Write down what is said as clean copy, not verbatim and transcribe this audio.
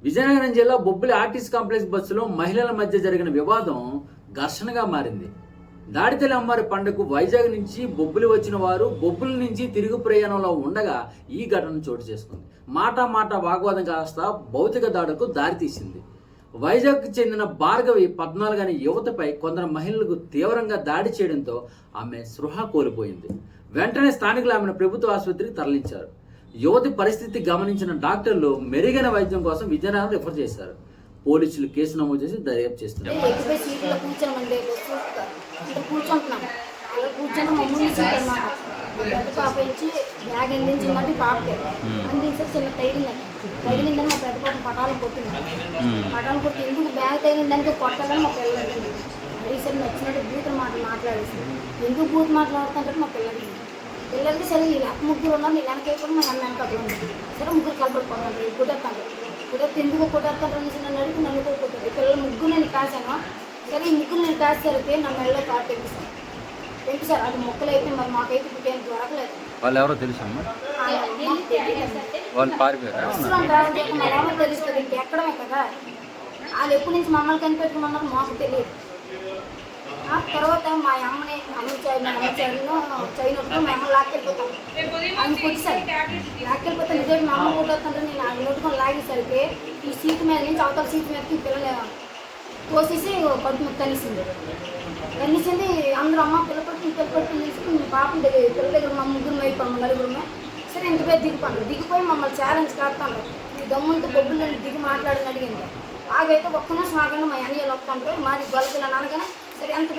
విజయనగరం జిల్లా Bobbili RTC complex బస్సులో మహిళల మధ్య జరిగిన వివాదం ఘర్షణగా మారింది. దాడితల్లి అమ్మవారి పండుగకు వైజాగ్ నుంచి బొబ్బిలి వచ్చిన వారు బొబ్బిలి నుంచి తిరుగు ప్రయాణంలో ఉండగా ఈ ఘటన చోటు చేసుకుంది. మాట వాగ్వాదం కాస్త భౌతిక దాడులకు దారితీసింది. వైజాగ్కు చెందిన భార్గవి 14 అనే యువతపై కొందరు మహిళలకు తీవ్రంగా దాడి చేయడంతో ఆమె స్పృహ కోల్పోయింది. వెంటనే స్థానికులు ఆమెను ప్రభుత్వ ఆసుపత్రికి తరలించారు. యువతి పరిస్థితి గమనించిన డాక్టర్లు మెరుగైన వైద్యం కోసం విజయనగరం రిఫర్ చేశారు. పోలీసులు కేసు నమోదు చేసి దర్యాప్తు చేస్తున్నారు. పాప ఇచ్చి బ్యాగ్ అందించిందంటే పాపకే అందించి చిన్న తగిలిందని మా పెద్ద పాప పటాలు కొట్టింది. పటాలు కొట్టి ఎందుకు బ్యాగ్ తగిలిందానికి కొట్టాలని మా పిల్లలకి రీసెంట్ నచ్చినట్టు బూతులు మాట్లాడేసింది. ఎందుకు బూత్ మాట్లాడుతుంటే మా పిల్లలకి సరే ఈ ముగ్గురు ఉన్నారు. నేను వెనకేయకుండా మా అన్న వెనక సరే ముగ్గురు కలపడుకోవాలి కుదరతాను ఎందుకు కుదరతాను నన్ను అడిగి నన్ను కొట్టుకుంటుంది. పిల్లలు ముగ్గురు నేను కాశాను. సరే ఈ ముగ్గురు నేను కాసేసరికి నా మెడలో కారు తెప్పిస్తాను సార్. అది మొక్కలు అయితే మరి మాకైతే ఇప్పుడు ఏం దొరకలేదు. వాళ్ళు ఎవరో తెలుసమ్మా? వాళ్ళు పారిపోయారు తెలుస్తుంది. ఇంకెక్కడమే కదా వాళ్ళు ఎప్పటి నుంచి మమ్మల్ని కనిపెట్టుకున్నారు మాకు తెలియదు. ఆ తర్వాత మా అమ్మని అమ్మచారిలో చైనప్పుడు మా అమ్మ లాక్కెళ్ళిపోతాను అని కొట్టిసారి లాక్కెళ్ళిపోతాను. నిజంగా మా అమ్మ కొట్టేస్తుంటే నేను అది నోటుకొని లాగేసరికి ఈ సీటు మీద నుంచి అవతల సీటు మీదకి పిల్లలు తోసేసి కడుపు మీద కలిసింది. అందరూ అమ్మ పిల్లపట్టి తీసుకుని పాపం పిల్లల దగ్గర మా ముగ్గురు అయిపోయాము నలుగురు. సరే ఇంత పేరు దిగిపోయి మమ్మల్ని ఛాలెంజ్ కాస్తాను. ఈ దమ్ములతో బొబ్బులు దిగి మాట్లాడని అడిగింది. ఆగైతే ఒక్క నిమిషం ఆగండి మా అన్నయ్యలు వస్తుంటారు మాది గొల్లపిల్ల అనగానే సరే ఎంత